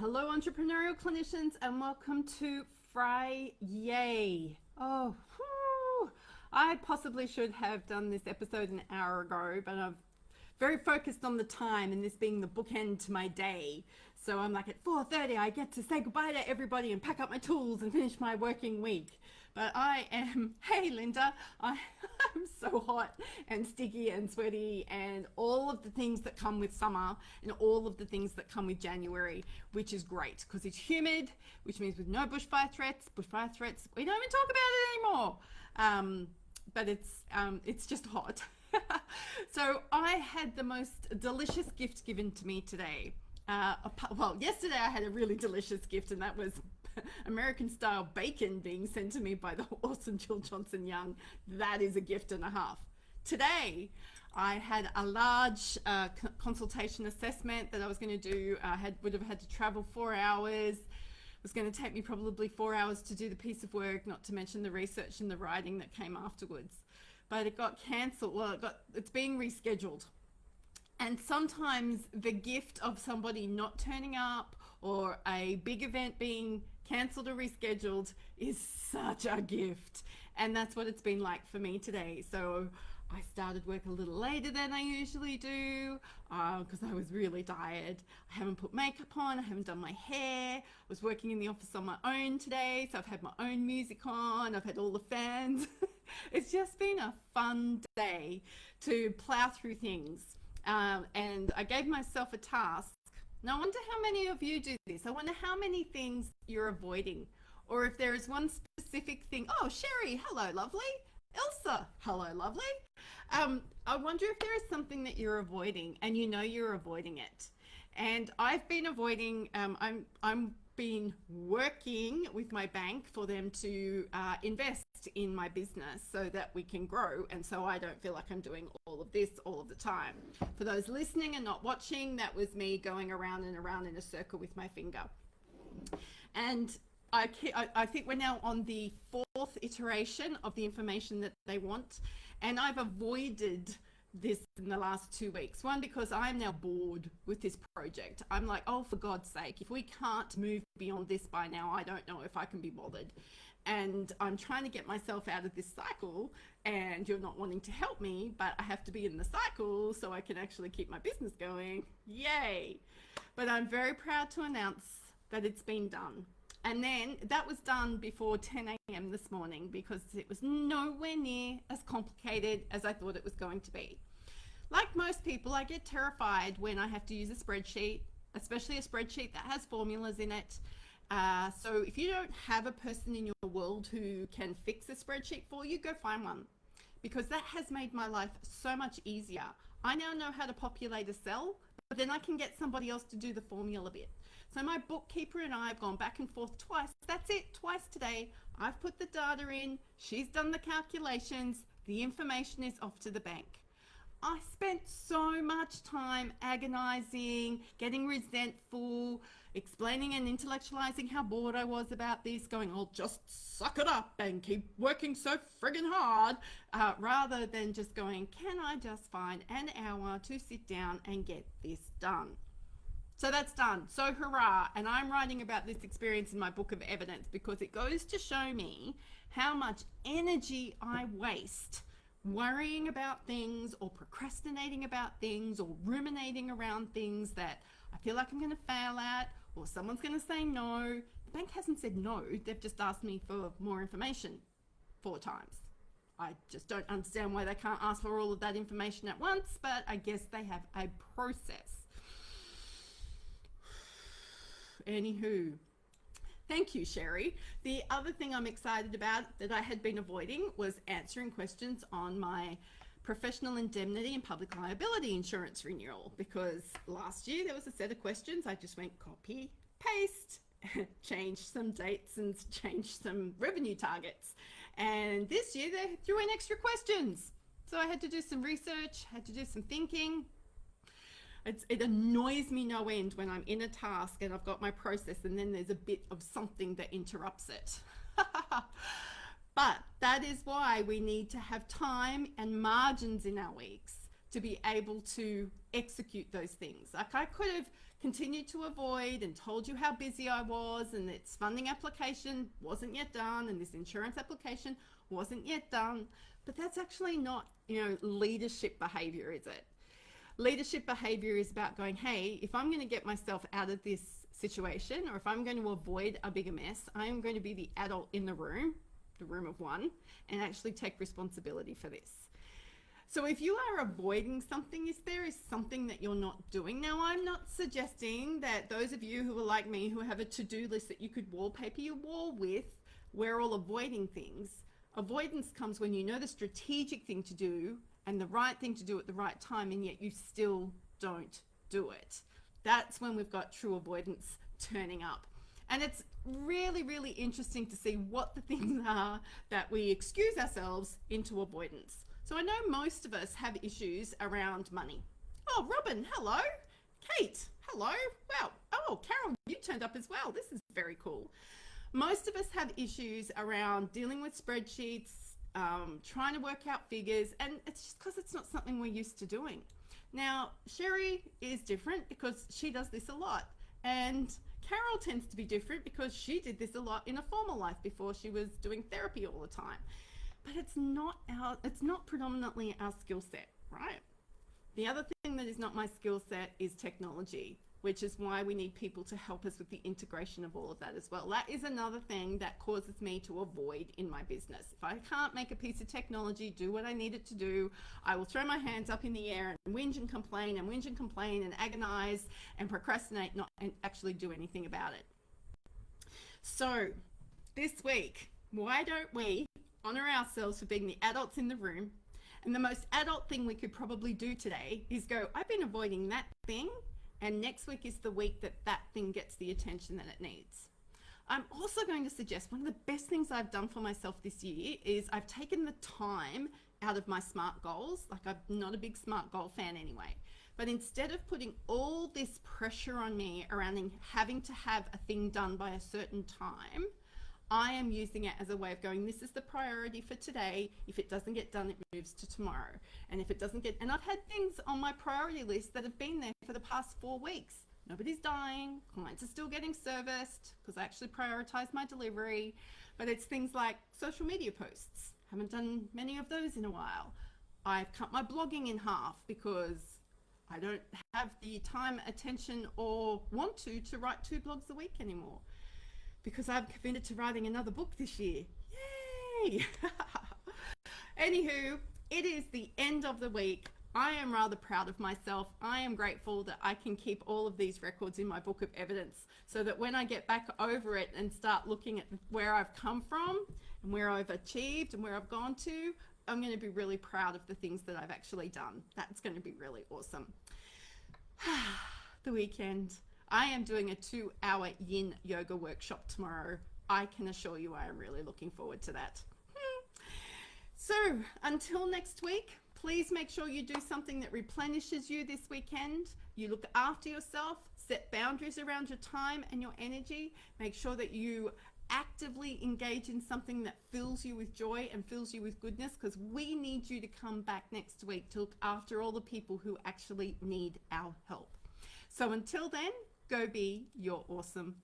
Hello, entrepreneurial clinicians, and welcome to Friday. Oh, whew. I possibly should have done this episode an hour ago, but I'm very focused on the time and this being the bookend to my day. So I'm like at 4:30, I get to say goodbye to everybody and pack up my tools and finish my working week. But hey Linda, I'm so hot and sticky and sweaty and all of the things that come with summer and all of the things that come with January, which is great because it's humid, which means with no bushfire threats, we don't even talk about it anymore. But it's just hot. So I had the most delicious gift given to me today. Well, yesterday I had a really delicious gift, and that was American style bacon being sent to me by the awesome Jill Johnson Young. That is a gift and a half. Today I had a large consultation assessment that I was going to do. Would have had to travel 4 hours. It was going to take me probably 4 hours to do the piece of work, not to mention the research and the writing that came afterwards. But it got cancelled. Well, it's being rescheduled. And sometimes the gift of somebody not turning up or a big event being cancelled or rescheduled is such a gift. And that's what it's been like for me today. So I started work a little later than I usually do because I was really tired. I haven't put makeup on, I haven't done my hair. I was working in the office on my own today, so I've had my own music on, I've had all the fans. It's just been a fun day to plow through things. And I gave myself a task. Now I wonder how many of you do this. I wonder how many things you're avoiding, or if there is one specific thing. Oh, Sherry, hello, lovely. Elsa, hello, lovely. I wonder if there is something that you're avoiding and you know you're avoiding it. And I've been avoiding, I'm been working with my bank for them to invest in my business so that we can grow, and so I don't feel like I'm doing all of this all of the time. For those listening and not watching, that was me going around and around in a circle with my finger. And I think we're now on the 4th iteration of the information that they want, and I've avoided this in the last 2 weeks. One, because I'm now bored with this project. I'm like, oh, for God's sake, if we can't move beyond this by now, I don't know if I can be bothered. And I'm trying to get myself out of this cycle, and you're not wanting to help me, but I have to be in the cycle so I can actually keep my business going. Yay! But I'm very proud to announce that it's been done. And then that was done before 10 a.m. this morning because it was nowhere near as complicated as I thought it was going to be. Like most people, I get terrified when I have to use a spreadsheet, especially a spreadsheet that has formulas in it. So if you don't have a person in your world who can fix a spreadsheet for you, go find one, because that has made my life so much easier. I now know how to populate a cell, but then I can get somebody else to do the formula bit. So my bookkeeper and I have gone back and forth twice. That's it, twice today. I've put the data in, she's done the calculations, the information is off to the bank. I spent so much time agonizing, getting resentful, explaining and intellectualizing how bored I was about this, going, I'll just suck it up and keep working so friggin' hard, rather than just going, can I just find an hour to sit down and get this done? So that's done. So hurrah. And I'm writing about this experience in my book of evidence because it goes to show me how much energy I waste worrying about things or procrastinating about things or ruminating around things that I feel like I'm going to fail at, or someone's going to say no. The bank hasn't said no. They've just asked me for more information 4 times. I just don't understand why they can't ask for all of that information at once, but I guess they have a process. Anywho, thank you, Sherry. The other thing I'm excited about that I had been avoiding was answering questions on my professional indemnity and public liability insurance renewal, because last year there was a set of questions. I just went copy, paste, changed some dates and changed some revenue targets. And this year they threw in extra questions. So I had to do some research, had to do some thinking. It annoys me no end when I'm in a task and I've got my process and then there's a bit of something that interrupts it. But that is why we need to have time and margins in our weeks to be able to execute those things. Like I could have continued to avoid and told you how busy I was, and its funding application wasn't yet done, and this insurance application wasn't yet done. But that's actually not, leadership behavior, is it? Leadership behavior is about going, hey, if I'm going to get myself out of this situation, or if I'm going to avoid a bigger mess, I am going to be the adult in the room of one, and actually take responsibility for this. So if you are avoiding something, if there is something that you're not doing, now I'm not suggesting that those of you who are like me, who have a to-do list that you could wallpaper your wall with, we're all avoiding things. Avoidance comes when you know the strategic thing to do and the right thing to do at the right time, and yet you still don't do it. That's when we've got true avoidance turning up. And it's really, really interesting to see what the things are that we excuse ourselves into avoidance. So I know most of us have issues around money. Oh, Robin, hello. Kate, hello. Wow. Oh, Carol, you turned up as well. This is very cool. Most of us have issues around dealing with spreadsheets, trying to work out figures, and it's just because it's not something we're used to doing. Now, Sherry is different because she does this a lot, and Carol tends to be different because she did this a lot in a former life before she was doing therapy all the time. But it's not predominantly our skill set, right? The other thing that is not my skill set is technology, which is why we need people to help us with the integration of all of that as well. That is another thing that causes me to avoid in my business. If I can't make a piece of technology do what I need it to do, I will throw my hands up in the air and whinge and complain and agonize and procrastinate, not and actually do anything about it. So this week, why don't we honor ourselves for being the adults in the room? And the most adult thing we could probably do today is go, I've been avoiding that thing, and next week is the week that that thing gets the attention that it needs. I'm also going to suggest one of the best things I've done for myself this year is I've taken the time out of my SMART goals. Like, I'm not a big SMART goal fan anyway. But instead of putting all this pressure on me around having to have a thing done by a certain time, I am using it as a way of going, this is the priority for today. If it doesn't get done, it moves to tomorrow. And if it doesn't get, and I've had things on my priority list that have been there for the past 4 weeks. Nobody's dying, clients are still getting serviced because I actually prioritize my delivery. But it's things like social media posts. Haven't done many of those in a while. I've cut my blogging in half because I don't have the time, attention, or want to write 2 blogs a week anymore, because I've committed to writing another book this year. Yay! Anywho, it is the end of the week. I am rather proud of myself. I am grateful that I can keep all of these records in my book of evidence, so that when I get back over it and start looking at where I've come from and where I've achieved and where I've gone to, I'm going to be really proud of the things that I've actually done. That's going to be really awesome. The weekend. I am doing a 2-hour yin yoga workshop tomorrow. I can assure you I am really looking forward to that. So until next week, please make sure you do something that replenishes you this weekend. You look after yourself, set boundaries around your time and your energy. Make sure that you actively engage in something that fills you with joy and fills you with goodness, because we need you to come back next week to look after all the people who actually need our help. So until then, go be your awesome